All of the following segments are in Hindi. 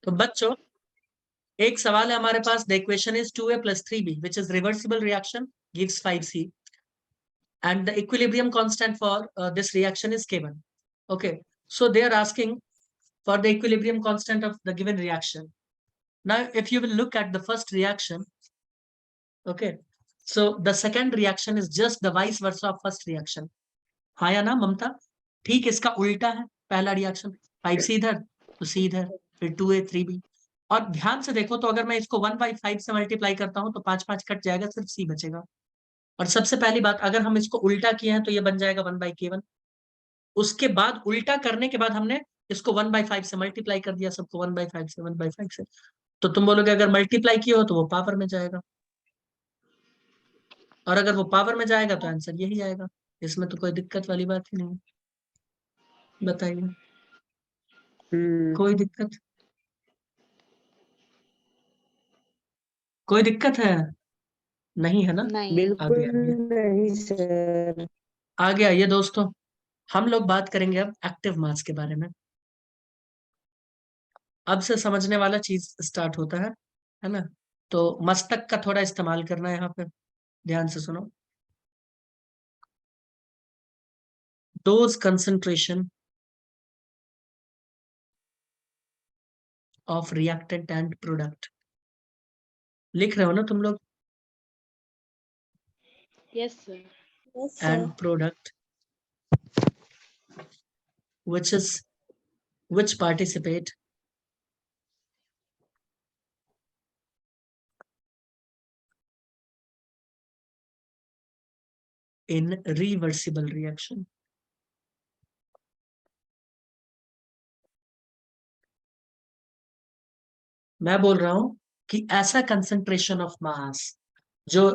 तो बच्चों एक सवाल है हमारे पास, the equation is 2a + 3b which is reversible reaction gives 5c and the equilibrium constant for this reaction is k1. Okay, so they are asking for the equilibrium constant of the given reaction. Now if you will look at the first reaction, okay, so the second reaction is just the vice versa of first reaction. हाँ या ना ममता? ठीक इसका उल्टा है पहला रिएक्शन, 5c इधर तो c इधर, फिर 2a 3b। और ध्यान से देखो तो अगर मैं इसको 1/5 से मल्टीप्लाई करता हूं तो 5 कट जाएगा, सिर्फ c बचेगा। और सबसे पहली बात, अगर हम इसको उल्टा किए हैं तो ये बन जाएगा 1/k1। उसके बाद उल्टा करने के बाद हमने इसको 1/5 से मल्टीप्लाई कर दिया, सबको 1/5 से। तो तुम बोलोगे अगर मल्टीप्लाई किए हो तो वो पावर में जाएगा, और अगर वो पावर में जाएगा तो आंसर यही आएगा। इसमें तो कोई दिक्कत वाली बात ही नहीं, बताइए कोई दिक्कत? कोई दिक्कत है? नहीं है ना? नहीं। बिल्कुल आगे आगे नहीं सर। आगे आइए दोस्तों, हम लोग बात करेंगे अब एक्टिव मास के बारे में। अब से समझने वाला चीज स्टार्ट होता है ना? तो मस्तक का थोड़ा इस्तेमाल करना है यहाँ पे, ध्यान से सुनो। Those concentration of reactant and product, लिख रहे हो ना तुम लोग? Yes sir. And product which participate in reversible reaction। मैं बोल रहा हूं कि ऐसा कंसंट्रेशन ऑफ मास जो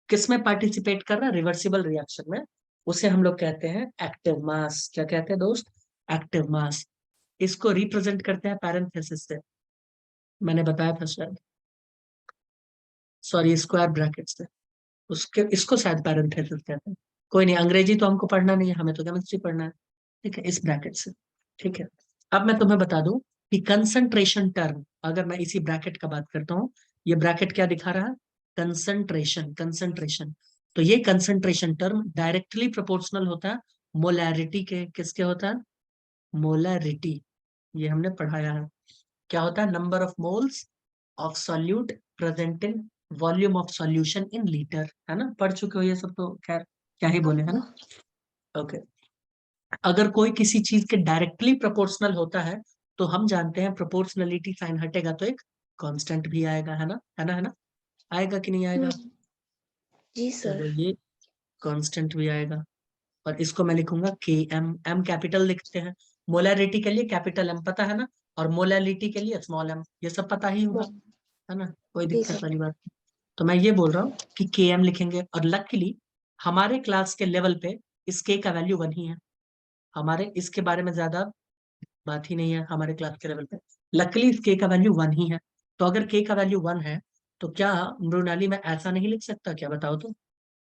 किसमें पार्टिसिपेट कर रहा है, रिवर्सिबल रिएक्शन में, उसे हम लोग कहते हैं एक्टिव मास। क्या कहते हैं दोस्त? Active mass. इसको रिप्रेजेंट करते हैं पैरेंथेसिस से, मैंने बताया था शायद, सॉरी स्क्वायर ब्रैकेट से। उसके इसको शायद पैरेंथेसिस कहते हैं। कोई नहीं, अंग्रेजी तो हमको पढ़ना नहीं है, हमें तो केमिस्ट्री पढ़ना है, ठीक है, इस ब्रैकेट से। ठीक है, अब मैं तुम्हें बता दूं कि कंसंट्रेशन टर्म, अगर मैं इसी ब्रैकेट का बात करता हूँ, ये ब्रैकेट क्या दिखा रहा है? कंसंट्रेशन। कंसंट्रेशन, तो ये कंसंट्रेशन टर्म डायरेक्टली प्रोपोर्शनल होता है मोलैरिटी के। किसके होता है? मोलैरिटी। ये हमने पढ़ाया है। क्या होता है? Number of moles of solute present in volume of solution in litre, है ना? पढ़ चुके हो ये सब तो, खैर क्या ही बोले, है ना? ओके, अगर कोई किसी चीज के डायरेक्टली प्रोपोर्शनल होता है तो हम जानते हैं प्रोपोर्शनलिटी साइन हटेगा तो एक कांस्टेंट भी आएगा, है ना? है ना? है ना? आएगा कि नहीं आएगा? जी चलो, सर। ये कांस्टेंट भी आएगा, और इसको मैं लिखूंगा के एम। एम कैपिटल लिखते हैं, मोलैरिटी के लिए कैपिटल एम पता है ना, और मोलैलिटी के लिए स्मॉल एम, ये सब पता ही होगा, है ना? कोई जी दिक्कत सर। वाली बात नहीं। तो मैं ये बोल रहा हूँ कि के एम लिखेंगे, और लकीली हमारे क्लास के लेवल पे इस के का वैल्यू 1 ही है। हमारे इसके बारे में ज्यादा बात ही नहीं है हमारे क्लास के लेवल पे, लकीली इस के का वैल्यू 1 ही है। तो अगर के का वैल्यू 1 है तो क्या मृणाली मैं ऐसा नहीं लिख सकता? क्या बताओ तुम?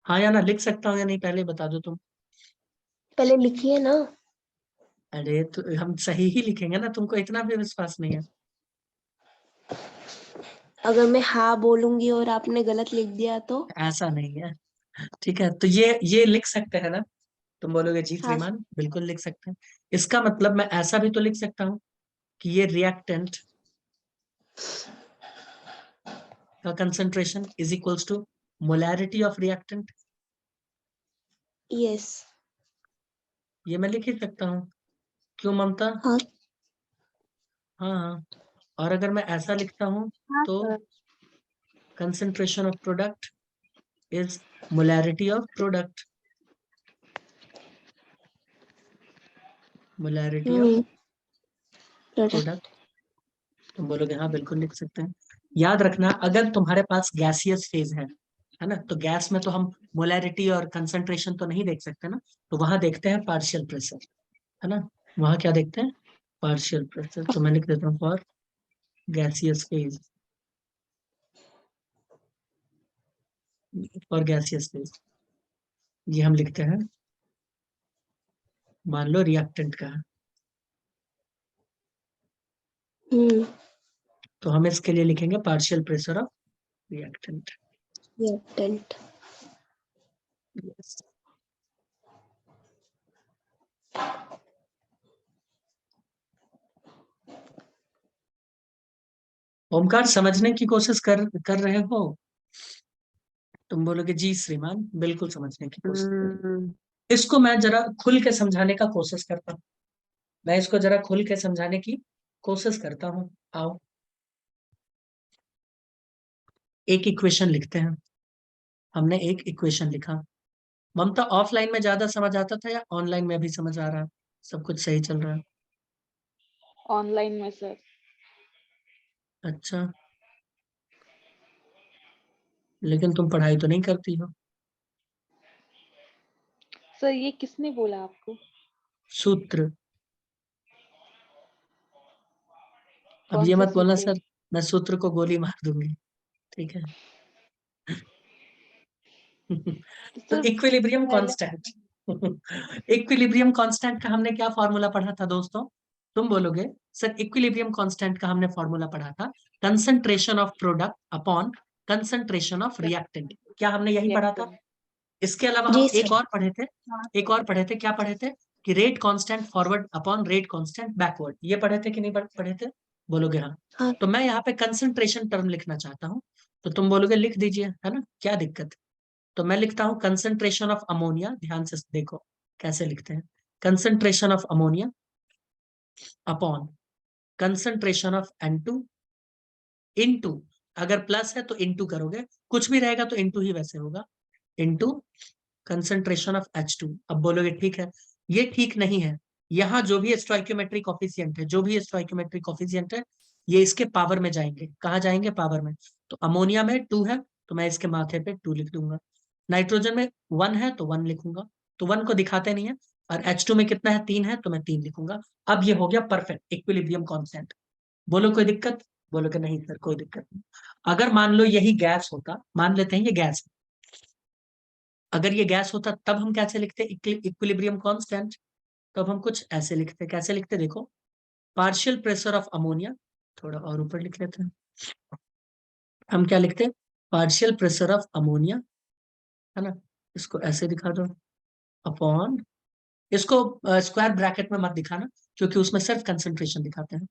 हाँ या ना? लिख सकता हूँ या नहीं, पहले बता दो तुम। पहले लिखिए ना। अरे तो हम सही ही लिखेंगे ना, तुमको इतना भी विश्वास नहीं है? अगर मैं हाँ बोलूंगी और आपने गलत लिख दिया तो? ऐसा नहीं है, ठीक है। तो ये लिख सकते हैं ना? तुम बोलोगे जी हाँ। श्रीमान, बिल्कुल लिख सकते हैं। इसका मतलब मैं ऐसा भी तो लिख सकता हूँ कि ये रिएक्टेंट का concentration is equals to molarity of reactant. Yes. ये मैं लिख ही सकता हूँ, क्यों ममता? हाँ। हाँ हाँ। और अगर मैं ऐसा लिखता हूँ हाँ तो sir. concentration of product is molarity of product, molarity of product। तुम बोलोगे हाँ बिल्कुल लिख सकते हैं। याद रखना, अगर तुम्हारे पास गैसियस फेज है ना, तो गैस में तो हम मोलैरिटी और कंसंट्रेशन तो नहीं देख सकते ना, तो वहां देखते हैं पार्शियल प्रेशर, है ना? वहां क्या देखते हैं? Partial pressure. तो मैं लिख देता हूँ for gaseous phase, for gaseous phase ये हम लिखते हैं, मान लो रिएक्टेंट का है। तो हम इसके लिए लिखेंगे partial pressure of reactant. Reactant. Yes. Omkar समझने की कोशिश कर रहे हो? तुम बोलोगे जी श्रीमान, बिल्कुल समझने की कोशिश कर रहे हो। इसको मैं जरा खुल के समझाने का कोशिश करता हूँ। मैं इसको जरा खुल के समझाने की कोशिश करता हूँ। आओ एक इक्वेशन लिखते हैं। हमने एक इक्वेशन लिखा। ममता ऑफलाइन में ज्यादा समझ आता था या ऑनलाइन में भी समझ आ रहा है? सब कुछ सही चल रहा है? ऑनलाइन में सर। अच्छा, लेकिन तुम पढ़ाई तो नहीं करती हो। सर ये किसने बोला आपको? सूत्र। अब कौन ये सा मत बोलना सूत्र? सर, मैं सूत्र को गोली मार दूंगी, ठीक है? तो सर इक्विलिब्रियम पहले कांस्टेंट। इक्विलिब्रियम कांस्टेंट का हमने क्या फॉर्मूला पढ़ा था दोस्तों? तुम बोलोगे सर इक्विलिब्रियम कांस्टेंट का हमने फॉर्मूला पढ़ा था concentration of product upon concentration of reactant. क्या हमने यही पढ़ा था? रिएक्टेंट। इसके अलावा जी हम सर। एक और पढ़े थे। एक और पढ़े थे, क्या पढ़े थे? कि rate constant forward upon rate constant backward. ये पढ़े थे कि नहीं पढ़े थे? बोलोगे हाँ। हाँ। तो मैं यहाँ पे कंसंट्रेशन टर्म लिखना चाहता हूँ, तो तुम बोलोगे लिख दीजिए, है ना, क्या दिक्कत? तो मैं लिखता हूं कंसंट्रेशन ऑफ अमोनिया। ध्यान से देखो कैसे लिखते हैं। Concentration of ammonia upon concentration of N2 into, अगर प्लस है तो इनटू करोगे, कुछ भी रहेगा तो इनटू ही वैसे होगा, इनटू कंसंट्रेशन ऑफ H2। अब बोलोगे ठीक है, ये ठीक नहीं है। यहाँ जो भी स्टोइकियोमेट्रिक कोफिशिएंट है, जो भी स्टोइकियोमेट्रिक कोफिशिएंट है, ये इसके पावर में जाएंगे। कहाँ जाएंगे? पावर में। तो अमोनिया में 2 है तो मैं इसके माथे पे 2 लिख दूंगा। नाइट्रोजन में 1 है तो 1 लिखूंगा, तो 1 को दिखाते नहीं है। और H2 में कितना है? 3 है तो मैं 3 लिखूंगा। अब ये हो गया परफेक्ट इक्विलिब्रियम कांस्टेंट। बोलो कोई दिक्कत? बोलो कि नहीं सर कोई दिक्कत नहीं। अगर मान लो यही गैस होता, मान लेते हैं ये गैस, अगर ये गैस होता तब हम कैसे लिखते इक्विलिब्रियम कांस्टेंट? तब हम कुछ ऐसे लिखते। कैसे लिखते देखो, पार्शियल प्रेशर ऑफ अमोनिया, थोड़ा और ऊपर लिख लेते हैं। हम क्या लिखते हैं? पार्शियल प्रेशर ऑफ अमोनिया, है ना, इसको ऐसे दिखा दो, अपॉन, इसको स्क्वायर ब्रैकेट में मत दिखाना क्योंकि उसमें सिर्फ कंसंट्रेशन दिखाते हैं,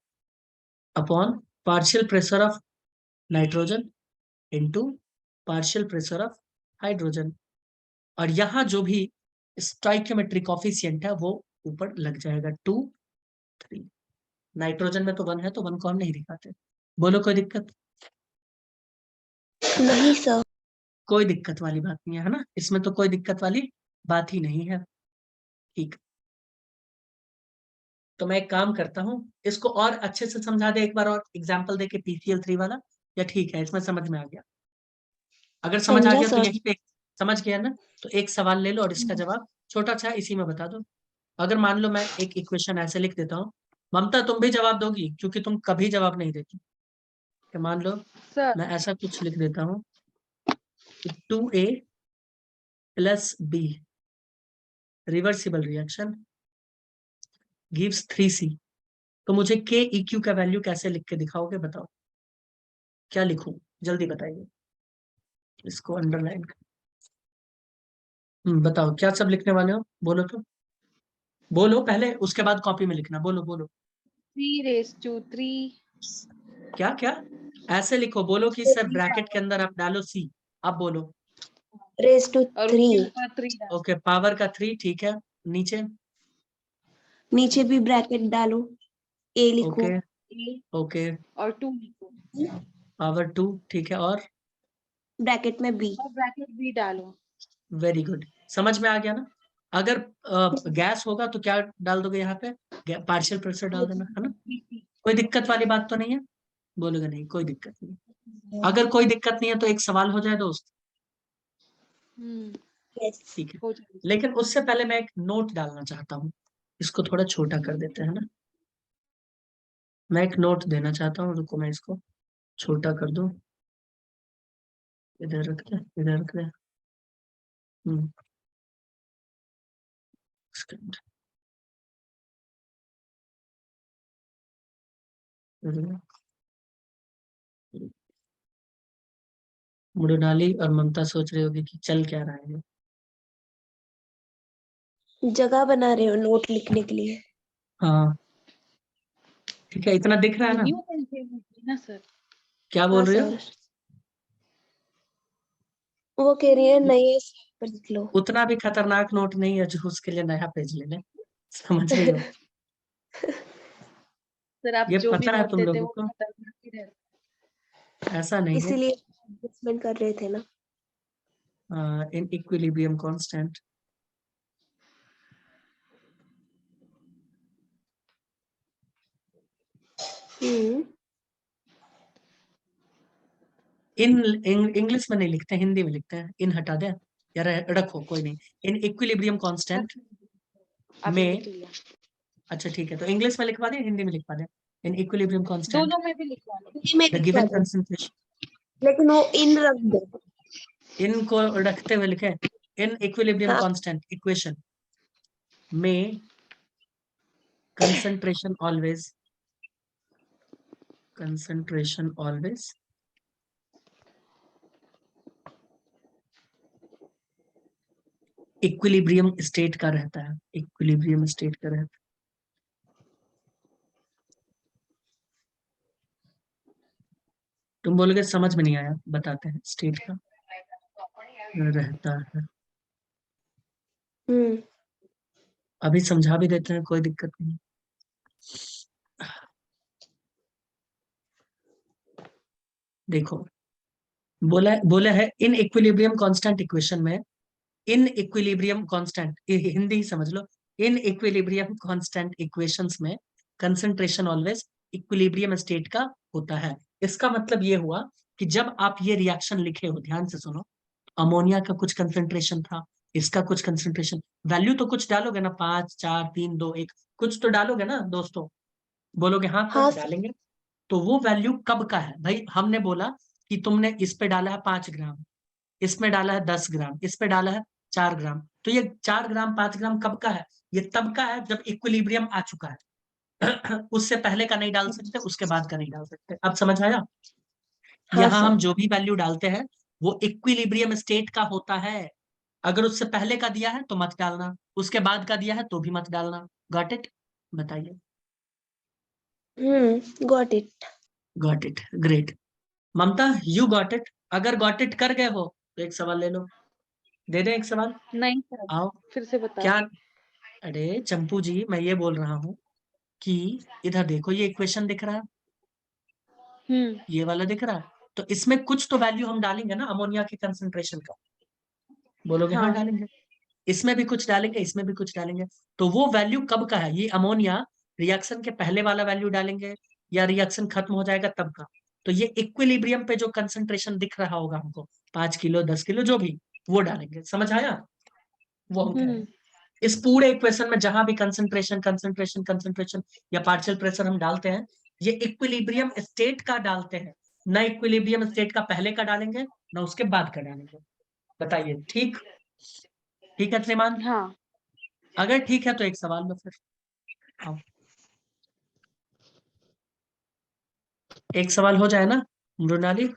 upon partial pressure of nitrogen into partial pressure of hydrogen. और यहाँ जो भी स्टोइकियोमेट्रिक कोफिशिएंट है वो ऊपर लग जाएगा 2 3। नाइट्रोजन में तो 1 है तो 1 को हम नहीं दिखाते। बोलो कोई दिक्कत? नहीं सर। कोई दिक्कत वाली बात नहीं है ना, इसमें तो कोई दिक्कत वाली बात ही नहीं है। ठीक, तो मैं एक काम करता हूँ, इसको और अच्छे से समझा दे एक बार और एग्जांपल दे के PCl3 वाला, या ठीक है इसमें समझ में आ गया? अगर समझ आ समझा गया तो सर। यही पे समझ गया ना, तो एक सवाल ले लो और इसका जवाब छोटा सा इसी में बता दो। अगर मान लो मैं एक इक्वेशन ऐसे लिख देता हूँ, ममता तुम भी जवाब दोगी क्योंकि तुम कभी जवाब नहीं देती। कि मान लो सर मैं ऐसा कुछ लिख देता हूँ, 2A plus B reversible reaction gives 3C। तो मुझे के ई क्यू का वैल्यू कैसे लिख के दिखाओगे? बताओ क्या लिखूं, जल्दी बताइए। इसको अंडरलाइन, बताओ क्या सब लिखने वाले हो? बोलो तो, बोलो पहले, उसके बाद कॉपी में लिखना। बोलो बोलो 3 क्या क्या? ऐसे लिखो, बोलो कि सर ब्रैकेट के अंदर आप डालो C। अब बोलो। रेज टू और 3। उसके ऊपर 3 ओके, पावर का 3, ठीक है। नीचे? नीचे भी ब्रैकेट डालो, ए लिखो। ओके A ओके, और 2 लिखो पावर 2, ठीक है। और ब्रैकेट में बी। और ब्रैकेट भी डालो। वेरी गुड, समझ में आ गया ना? अगर गैस होगा तो क्या डाल दोगे यहाँ पे? पार्शियल प्रेशर डाल देना, है ना? कोई दिक्कत वाली बात तो नहीं है? बोलोगे नहीं कोई दिक्कत नहीं। अगर कोई दिक्कत नहीं है तो एक सवाल हो जाए दोस्त। यस। ठीक है, हो जाएगा। लेकिन उससे पहले मैं एक नोट डालना चाहता हूँ। इसको थोड़ा छोटा कर देते हैं ना, मैं एक नोट देना चाहता हूँ, रुको मैं इसको छोटा कर दूं। इधर रख दे, इधर रख दे। हम्म, second, इधर। मृणाली और ममता सोच रही होगी कि चल क्या रहा है ये। जगह बना रहे हो नोट लिखने के लिए। हाँ ठीक है, इतना दिख रहा है ना। न्यू ना सर। क्या हाँ बोल रहे हो? सर, वो कह रही है नए पर लिख लो। उतना भी खतरनाक नोट नहीं है जो उसके लिए नया पेज ले ले, समझ रही हो? सर आप ये जो भी पता है नोट तुम देते लोगों वो को? खतरनाक ही रहता ऐसा नहीं है। इसीलिए एडजस्टमेंट कर रहे थे ना। In equilibrium constant hmm. In English में नहीं लिखते, हिंदी में लिखते हैं। इन हटा दे या रखो, कोई नहीं। इन इक्विलिब्रियम कांस्टेंट अभी में, लिख लिया। अच्छा ठीक है, तो इंग्लिश में लिखवा दें, हिंदी में लिखवा दें। इन इक्विलिब्रियम कांस्टेंट दोनों में भी लिखवा लो। हिंदी में द लिखवा गिवन दो, कंसंट्रेशन, लेकिन वो इन रख दो। इनको रखते हुए लिखे इन इक्विलिब्रियम हाँ। कांस्टेंट इक्वेशन में concentration always इक्विलिब्रियम स्टेट का रहता है, इक्विलिब्रियम स्टेट का रहता है। तुम बोलोगे समझ में नहीं आया, बताते हैं। स्टेट का रहता है, हम्म। अभी समझा भी देते हैं, कोई दिक्कत नहीं। देखो, बोला है इन इक्विलिब्रियम कांस्टेंट इक्वेशन में, इन इक्विलिब्रियम कांस्टेंट, हिंदी ही समझ लो, इन इक्विलिब्रियम कांस्टेंट इक्वेशंस में कंसंट्रेशन ऑलवेज इक्विलिब्रियम स्टेट का होता है। इसका मतलब ये हुआ कि जब आप ये रिएक्शन लिखे हो, ध्यान से सुनो, अमोनिया का कुछ कंसंट्रेशन था, इसका कुछ कंसंट्रेशन, वैल्यू तो कुछ डालोगे ना, 5 4 3 2 1, कुछ तो डालोगे ना दोस्तों। बोलोगे हाँ हाँ सर सर। डालेंगे। तो वो वैल्यू कब का है भाई? हमने बोला कि तुमने इस पे डाला है 5 ग्राम, इसमें डाला है 10 ग्राम, इस पे डाला है 4 ग्राम, तो ये 4 ग्राम 5 ग्राम कब का है? ये तब का है जब इक्विलिब्रियम आ चुका है। उससे पहले का नहीं डाल सकते, उसके बाद का नहीं डाल सकते। अब समझ आया? हाँ यहाँ सर। हम जो भी वैल्यू डालते हैं वो इक्विलिब्रियम स्टेट का होता है। अगर उससे पहले का दिया है तो मत डालना, उसके बाद का दिया है तो भी मत डालना। Got it? बताइए। Got it. Got it, great. Mamta, you got it? अगर गॉट इट कर गए हो तो एक सवाल ले लो, दे दें एक सवाल। नहीं सर, आओ। फिर से बता क्या? दो। अरे चंपू जी, मैं ये बोल रहा हूँ कि इधर देखो, ये इक्वेशन दिख रहा है, ये वाला दिख रहा है, तो इसमें कुछ तो वैल्यू हम डालेंगे ना अमोनिया के कंसंट्रेशन का। बोलोगे हाँ हाँ। डालेंगे। इसमें भी कुछ डालेंगे, इसमें भी कुछ डालेंगे। तो वो वैल्यू कब का है? ये अमोनिया रिएक्शन के पहले वाला वैल्यू डालेंगे या रिएक्शन खत्म हो जाएगा तब का? तो ये इक्विलिब्रियम पे जो कंसंट्रेशन दिख रहा होगा हमको, 5 किलो 10 किलो जो भी, वो डालेंगे। समझ आया? वो हम कह रहे हैं। इस पूरे इक्वेशन में जहां भी कंसंट्रेशन कंसंट्रेशन कंसंट्रेशन या पार्शियल प्रेशर हम डालते हैं, ये इक्विलिब्रियम स्टेट का डालते हैं, ना इक्विलिब्रियम स्टेट का पहले का डालेंगे ना उसके बाद का डालेंगे। बताइए, ठीक? ठीक है श्रीमान? हाँ। अगर ठीक है तो एक सवाल में फिर आओ, एक सवाल हो जाए ना। मृणाली,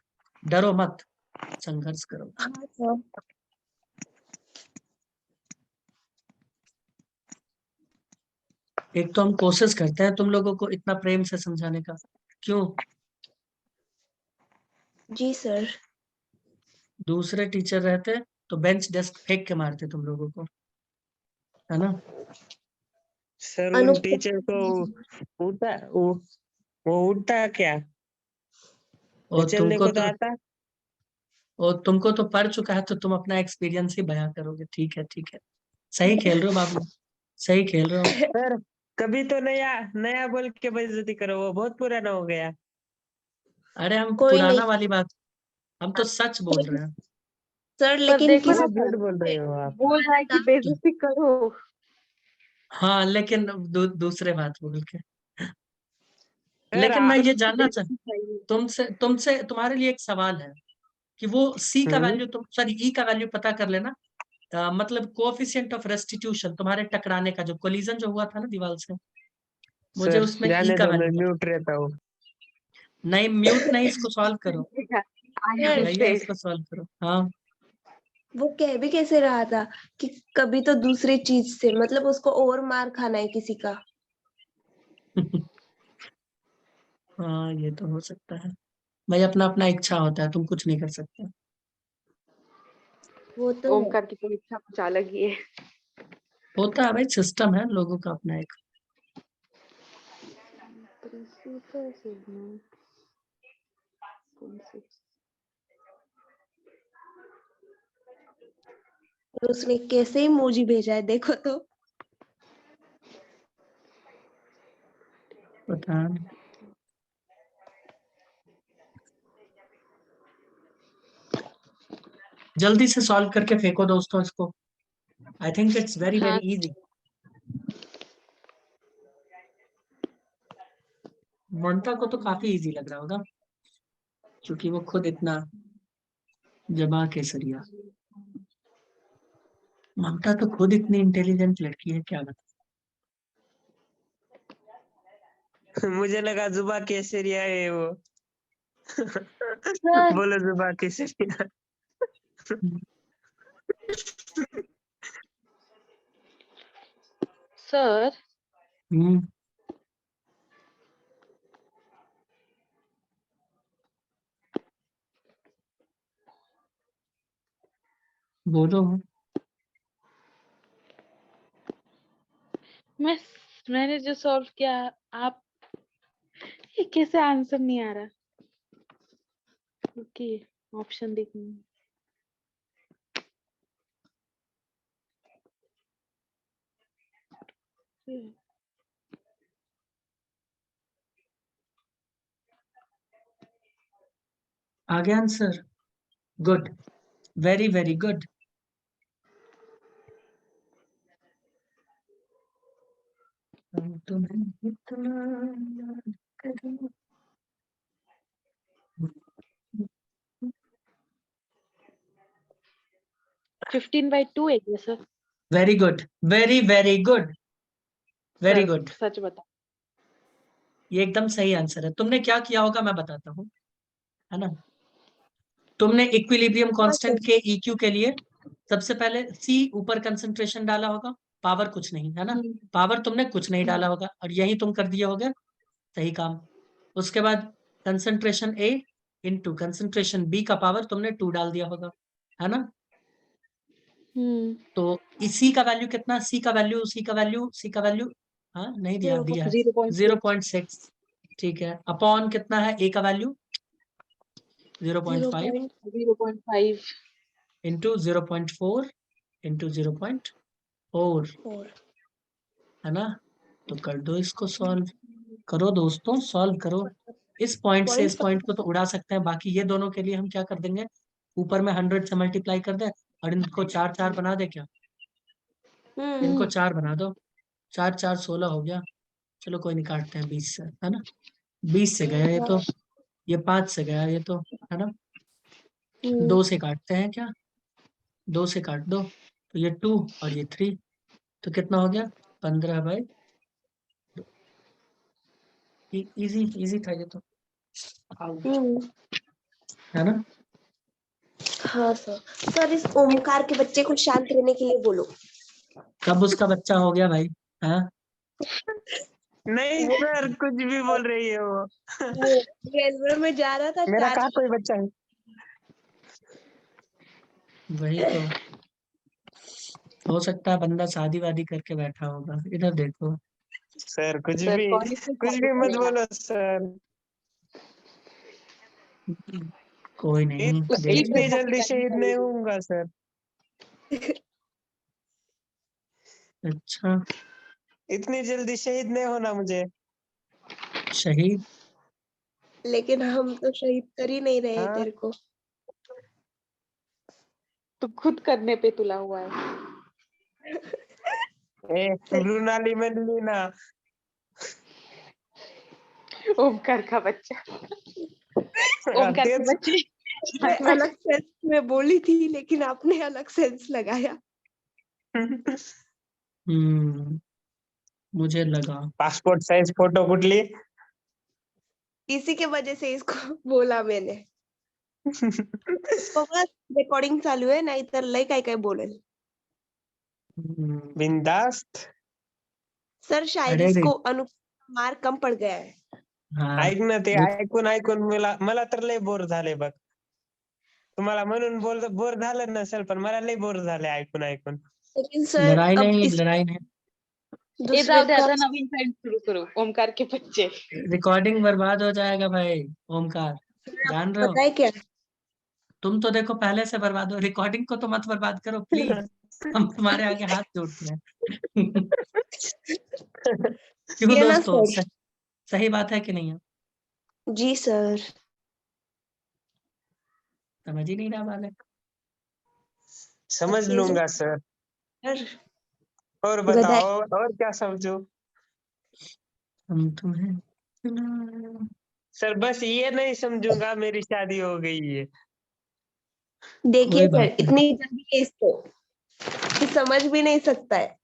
डरो मत, संघर्ष करो। हाँ सर। एक तो हम कोशिश करते हैं तुम लोगों को इतना प्रेम से समझाने का, क्यों? जी सर। दूसरे टीचर रहते तो बेंच डेस्क फेंक के मारते तुम लोगों को, है ना? सर उन टीचर को उठा वो उठता क्या? वो और चलने तुमको को तो तो आता। और तुमको तो पढ़ चुका है, तो तुम अपना एक्सपीरियंस ही बयां करोगे। ठीक है ठीक है, सही खेल रहे हो बाबू, सही खेल रहे हो। सर कभी तो नया नया बोल के बेइज्जती करो, वो बहुत पुराना हो गया। अरे हम कोई नहीं पुराना वाली बात, हम तो सच बोल रहे हैं। सर, पर लेकिन देखो किसी ना बहुत झूठ बोल रहे हो आप। बोल रहा है कि बेइज्जती करो। हाँ लेकिन दूसरे बात बोल के। सर लेकिन मैं आप ये जानना बेइज्जती चाहिए। तुमसे तुम्हारे लिए एक सवाल है कि वो सी का वैल्यू, तुम सॉरी ई का वैल्यू पता कर लेना। मतलब कोएफिशिएंट ऑफ रेस्टिट्यूशन, तुम्हारे टकराने का जो कोलिजन जो हुआ था ना दीवार से, मुझे सर उसमें ई जाने का दो, मैं वैल्यू पता। म्यूट रहता हूँ। नहीं म्यूट नहीं, इसको सॉल्व करो। भैया इसको सॉल्व करो। हाँ वो कह भी कैसे रहा था कि कभी तो दूसरी चीज से, मतलब उसको और मार खाना है किसी का। हाँ ये तो हो सकता है भाई, अपना अपना इच्छा होता है, तुम कुछ नहीं कर सकते। वो तो है। ओमकार की तो इच्छा कुछ अलग ही है। होता है भाई, सिस्टम है लोगों का अपना एक। और उसने कैसे इमोजी भेजा है देखो तो। पता नहीं। जल्दी से सॉल्व करके फेंको दोस्तों इसको। आई थिंक इट्स वेरी हाँ। Very easy. ममता को तो काफी इजी लग रहा होगा, क्योंकि वो खुद इतना जमा केसरिया। ममता तो खुद इतनी इंटेलिजेंट लड़की है, क्या बता। मुझे लगा जुबा केसरिया है वो। बोलो जुबा केसरिया। सर हम्म बोलो। मैंने जो सॉल्व किया, आप ये कैसे आंसर नहीं आ रहा? ओके, ऑप्शन देखना। आ गया answer. Good, very very good. तुम्हें इतना याद करूं। 15/2 है क्या sir? Very good, very very good, very sir good. सच बता। ये एकदम सही आंसर है। तुमने क्या किया होगा मैं बताता हूँ, है ना। तुमने इक्विलिब्रियम हाँ सर। कांस्टेंट के EQ के लिए सबसे पहले C ऊपर कंसंट्रेशन डाला होगा, पावर कुछ नहीं, है ना। पावर तुमने कुछ नहीं डाला होगा, और यही तुम कर दिए होगे, सही काम। उसके बाद concentration A into concentration B का पावर तुमने 2 डाल दिया होगा, है ना। तो इसी का वैल्यू कितना, C का वैल्यू, C का वैल्यू, हाँ नहीं दिया, दिया है 0.6। ठीक है, अपॉन कितना है A का वैल्यू 0.5 0.5 इंटू 0.4 इंटू 0.4, और है ना। तो कर दो इसको सॉल्व, करो दोस्तों सॉल्व करो। इस पॉइंट से इस पॉइंट को तो उड़ा सकते हैं, बाकी ये दोनों के लिए हम क्या कर देंगे, ऊपर में 100 से मल्टीप्लाई कर दे, और इनको 4 4 बना दे क्या, इनको 4 बना दो। 4 4 16 हो गया। चलो कोई नहीं, काटते हैं 20 से, है ना। 20 से गया ये तो, ये 5 से गया ये तो, है ना। 2 से काटते हैं क्या, 2 से काट दो, तो ये 2 और ये 3, तो कितना हो गया 15/2। इजी इजी था ये तो, है ना। हाँ सर। सर इस ओमकार के बच्चे को शांत रहने के लिए बोलो। कब उसका बच्चा हो गया भाई, हाँ। नहीं सर, कुछ भी बोल रही है वो। रेलवे में जा रहा था, मेरा 4 कहाँ कोई बच्चा है। वही तो, हो सकता है बंदा शादी वादी करके बैठा होगा, इधर देखो। सर सर कौन इससे कुछ शादी भी मत करेगा? बोलो सर। कोई नहीं, उसकी देखते इतनी हैं। श्रद्धा जल्दी पुजारी शहीद नहीं करेगी। होऊंगा सर। अच्छा, इतनी जल्दी शहीद नहीं होना मुझे। शहीद। लेकिन हम तो शहीद कर ही नहीं रहे हाँ। तेरे को। तो खुद करने पे तुला हुआ है। मृणाली मलिना। ओमकार का बच्चा। ओमकार के तेज। बच्चे। मैं अलग सेंस में बोली थी, लेकिन आपने अलग सेंस लगाया। मुझे लगा। पासपोर्ट साइज फोटो कुटली। इसी के वजह से इसको बोला मैंने। पप्पा रेकॉर्डिंग चालू आहे नाहीतर लय काय काय बोलेल बिंदास्त. सर शायद अरे रे. इसको मार्क कम पड़ गया है हाँ ऐक ना ते वो- ऐकून ऐकून मला तर लय बोर झाले बघ. तुम्हाला म्हणून बोर झालं नसेल पण मला लय बोर झाले ऐकून ऐकून. लेकिन सर लड़ाई अब नहीं इस लड़ाई नहीं ये दूसरे जाऊ दे का आता नवीन फ्रेंड सुरू करू ओमकार के बच्चे. रिकॉर्डिंग बर्बाद हो जाएगा भाई ओमकार, जान रहे हो? पता है क्या तुम तो देखो पहले से बर्बाद हो, रिकॉर्डिंग को तो मत बर्बाद करो प्लीज, हम तुम्हारे आगे हाथ जोड़ते हैं। क्यों ये ना दोस्तों, सर सही बात है कि नहीं है? जी सर समझ ही नहीं रहा बालक। समझ लूंगा सर. सर और गधा बताओ और क्या समझू. हम तुम्हें सुना- सर बस ये नहीं समझूंगा मेरी शादी हो गई है. देखिए कोई बात सर नहीं। इतनी जल्दी है इसको कि समझ भी नहीं सकता है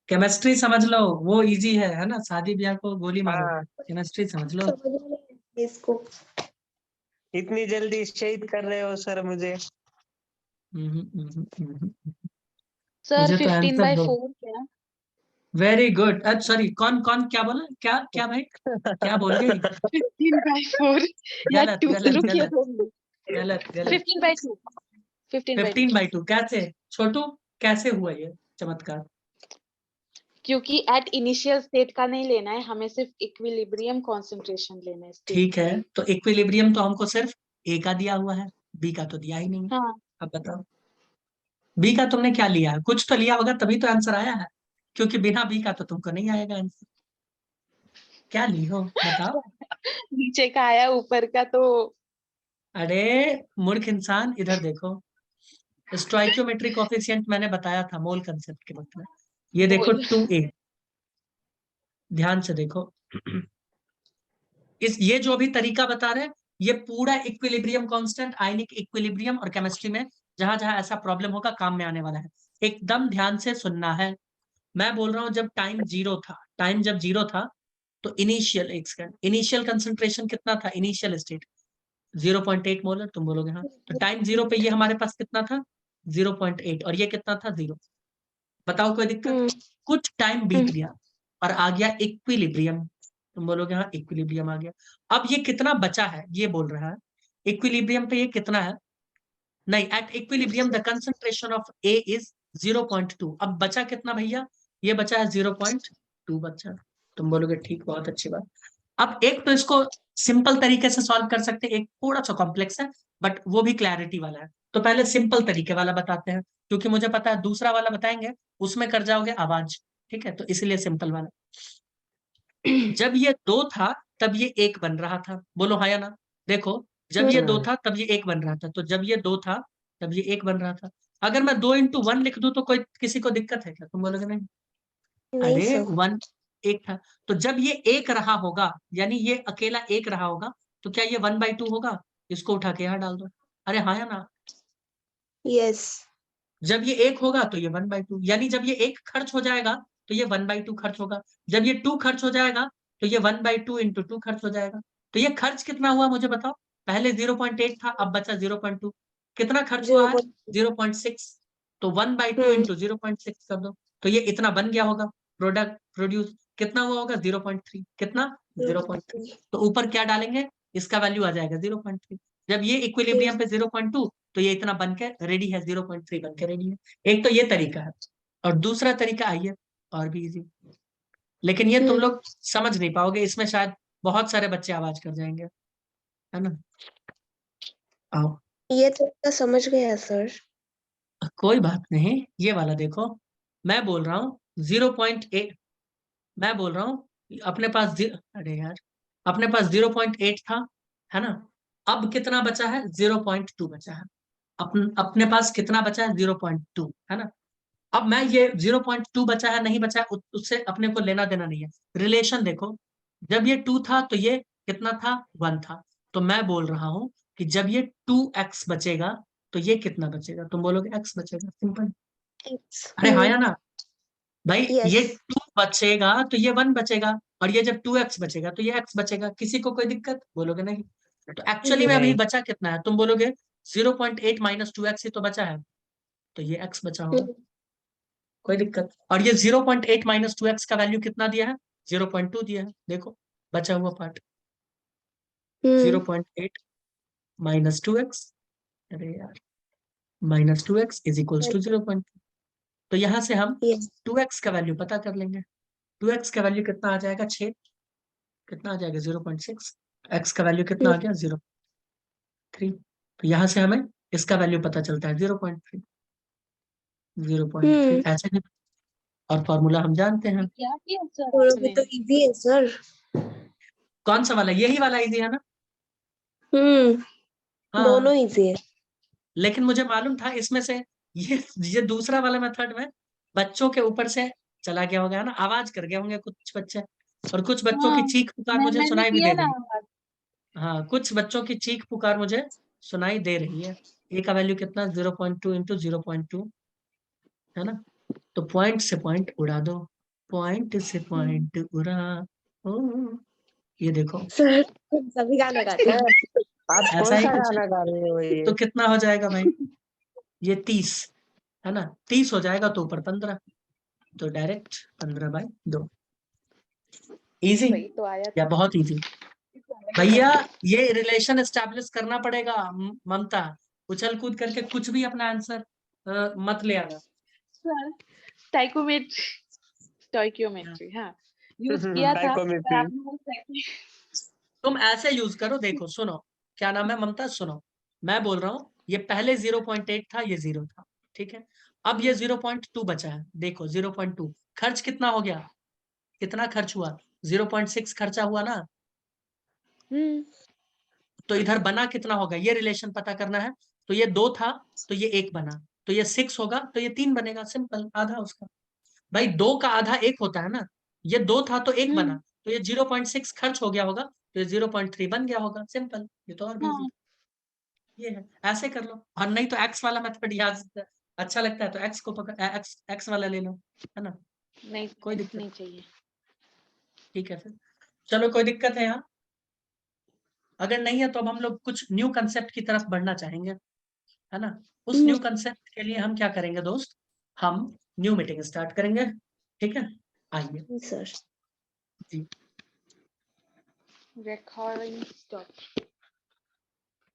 केमिस्ट्री समझ लो, वो इजी है ना, शादी ब्याह को गोली मारो, हाँ, केमिस्ट्री समझ लो। समझ में नहीं आता है इसको इतनी जल्दी शहीद कर रहे हो सर मुझे. हम्म। सर मुझे तो 15/4 आंसर दो। क्या? Very good. सॉरी, कौन कौन क्या बोला, क्या क्या भाई, क्या बोल गई? 15/4 या गलत 2 गलत रुकिए गलत 2 मिनट. गलत गलत 15/2 15/2 15/2 कैसे? छोटू, कैसे हुआ ये चमत्कार? क्योंकि एट इनिशियल स्टेट का नहीं लेना है, हमें सिर्फ इक्विलिब्रियम कंसंट्रेशन लेना है स्टेट. ठीक है, तो इक्विलिब्रियम तो हमको सिर्फ ए का दिया हुआ है, बी का तो दिया ही नहीं है। हाँ, अब बताओ, बी का तुमने क्या लिया है? कुछ तो लिया होगा तभी तो आंसर आया है, क्योंकि बिना बी का तो तुमको नहीं आएगा आंसर। क्या ली हो बताओ? नीचे का आया ऊपर का तो अरे मूर्ख इंसान, इधर देखो, स्टोइकियोमेट्री कोफिशिएंट मैंने बताया था मोल कंसेप्ट के मतलब, ये देखो मोल. 2a, ध्यान से देखो। ये जो भी तरीका बता रहे हैं, ये पूरा इक्विलिब्रियम कांस्टेंट, आयनिक इक्विलिब्रियम और केमिस्ट्री में जहां जहां ऐसा प्रॉब्लम होगा काम में आने वाला है। एकदम ध्यान से सुनना है। मैं बोल रहा हूं जब टाइम जीरो था, टाइम जब जीरो था तो इनिशियल, एक सेकंड, इनिशियल कंसंट्रेशन कितना था? इनिशियल स्टेट 0.8 मोलर, तुम बोलोगे हाँ, तो टाइम जीरो पे ये हमारे पास कितना था? 0.8, और ये कितना था? 0। बताओ कोई दिक्कत? कुछ टाइम बीत गया और आ गया इक्विलिब्रियम, तुम बोलोगे हाँ इक्विलिब्रियम आ गया। अब ये कितना बचा है ये बोल रहा है, इक्विलिब्रियम पे ये कितना है? नहीं, at equilibrium the concentration of A is 0.2। अब बचा कितना भैया? ये बचा है 0.2 बचा। तुम बोलोगे ठीक, बहुत अच्छी बात। अब एक तो इसको सिंपल तरीके से सॉल्व कर सकते हैं, एक थोड़ा सा कॉम्प्लेक्स है बट वो भी क्लैरिटी वाला है। तो पहले सिंपल तरीके वाला बताते हैं, क्योंकि मुझे पता है दूसरा वाला बताएंगे उसमें कर जाओगे आवाज, ठीक है, तो इसलिए सिंपल वाला। जब ये 2 था तब ये 1 बन रहा था, बोलो हाँ या ना? देखो, जब ये 2 था तब ये 1 बन रहा था, तो जब ये 2 था तब ये 1 बन रहा था। अगर मैं 2 × 1 लिख दूं तो कोई किसी को दिक्कत है क्या? तुम बोलोगे नहीं। नहीं अरे सर 1 1 था, तो जब ये 1 रहा होगा, यानी ये अकेला 1 रहा होगा, तो क्या ये 1/2 होगा? इसको उठा के यहाँ डाल दो। अरे हाँ या ना? यस जब ये 1 होगा तो ये 1/2, यानी जब ये 1 खर्च हो जाएगा तो ये 1/2 खर्च होगा। जब ये 2 खर्च हो जाएगा तो ये 1/2 × 2 खर्च हो जाएगा। तो ये खर्च कितना हुआ मुझे बताओ? पहले 0.8 था, अब बचा 0.2, कितना खर्च हुआ है? 0.6। तो 1/2 × 0.6 कर दो, तो ये इतना बन गया होगा। प्रोडक्ट प्रोड्यूस कितना हुआ होगा? 0.3। कितना? 0.3। तो ऊपर क्या डालेंगे? इसका वैल्यू आ जाएगा 0.3। जब ये इक्विलिब्रियम पे 0.2, तो ये इतना बन के रेडी है, 0.3 बन के रेडी है। एक तो ये तरीका है, और दूसरा तरीका आइए और भी इजी, लेकिन ये तुम लोग समझ नहीं पाओगे, इसमें शायद बहुत सारे बच्चे आवाज कर जाएंगे, है ना? आओ, ये तो समझ गया सर कोई बात नहीं, ये वाला देखो। मैं बोल रहा हूँ 0.8, मैं बोल रहा हूँ अपने पास अरे यार, अपने पास 0.8 था, है ना? अब कितना बचा है? 0.2 बचा है। अपने पास कितना बचा है? 0.2, है ना? अब मैं ये 0.2 बचा है नहीं बचा है उससे अपने को लेना देना नहीं है। रिलेशन देखो, जब ये 2 था तो ये कितना था? 1 था। तो मैं बोल रहा हूं कि जब ये 2x बचेगा तो ये कितना बचेगा? तुम बोलोगे x बचेगा, सिंपल। अरे हाँ या ना भाई? यस ये 2 बचेगा तो ये 1 बचेगा, और ये जब 2x बचेगा तो ये x बचेगा। किसी को कोई दिक्कत? बोलोगे नहीं। तो एक्चुअली में अभी नहीं। बचा कितना है? तुम बोलोगे 0.8 माइनस 2x ही तो बचा है, तो ये x बचा होगा, कोई दिक्कत। और ये 0.8 माइनस 2x का वैल्यू कितना दिया है? 0.2 दिया है, देखो बचा हुआ पार्ट 0.8 माइनस 2x, अरे यार minus 2x is equals to 0.2। तो यहाँ से हम Yes. 2x का वैल्यू पता कर लेंगे। 2x का वैल्यू कितना आ जाएगा? 6, कितना आ जाएगा? 0.6। x का वैल्यू कितना आ गया? 0.3। तो यहाँ से हमें इसका वैल्यू पता चलता है 0.3, 0.3 ऐसे भी। और फॉर्मूला हम जानते हैं। क्या किया सर वो आपने? तो इजी है सर। कौन सा वाला? यही वाला इजी है ना? हाँ, दोनों इजी है। लेकिन मुझे मालूम था इसमें से ये दूसरा वाला मेथड में बच्चों के ऊपर से चला गया होगा, है ना, आवाज कर गए होंगे कुछ बच्चे, और कुछ बच्चों की हाँ, चीख पुकार मुझे मैंने सुनाई भी किया दे ना रही है। आवाज। हाँ, कुछ बच्चों की चीख पुकार मुझे सुनाई दे रही है। ए का वैल्यू कितना? 0.2 इंटू 0.2, है ना? तो पॉइंट से पॉइंट उड़ा दो, पॉइंट से पॉइंट उड़ा, ओ, ये देखो सर तुम सभी गाना गाते हो। आप ऐसा कौन ही सा कुछ है। गाना गा रहे हो ये? तो कितना हो जाएगा भाई? ये 30 है ना, 30 हो जाएगा तो ऊपर 15, तो डायरेक्ट 15/2। इजी वही तो आया या था। बहुत इजी? भैया ये रिलेशन एस्टैब्लिश करना पड़ेगा। ममता, उछल कूद करके कुछ भी अपना आंसर मत ले आना। स्टाइकोमेट्री, स्टोइकियोमेट्री, हाँ यूज किया था, पर आपने वो तुम ऐसे यूज करो, देखो सुनो, क्या नाम है ममता, सुनो, मैं बोल रहा हूँ ये पहले 0.8 था, ये 0 था, ठीक है। अब ये 0.2 बचा है, देखो 0.2 खर्च कितना हो गया? कितना खर्च हुआ? 0.6 खर्चा हुआ ना, तो इधर बना कितना होगा? ये रिलेशन पता करना है। तो ये 2 था तो ये 1 बना, तो ये 6 होगा तो ये 3 बनेगा, सिंपल, आधा उसका। भाई 2 का आधा 1 होता है ना, ये 2 था तो 1 बना, तो ये 0.6 खर्च हो गया होगा, तो ये 0.3 बन गया होगा, सिंपल। ये तो और भी easy। हाँ, ये है, ऐसे कर लो। और नहीं तो एक्स वाला मेथड याद अच्छा लगता है तो एक्स को पकड़, एक्स वाला ले लो, है ना, नहीं कोई दिक्कत नहीं चाहिए। ठीक है फिर। चलो, कोई दिक्कत है यहाँ? अगर नहीं है तो अब हम लोग कुछ न्यू कंसेप्ट की तरफ बढ़ना चाहेंगे, है ना। उस न्यू कंसेप्ट के लिए हम क्या करेंगे दोस्त? हम न्यू मीटिंग स्टार्ट करेंगे, ठीक है, आइए सर जी। Recording stop.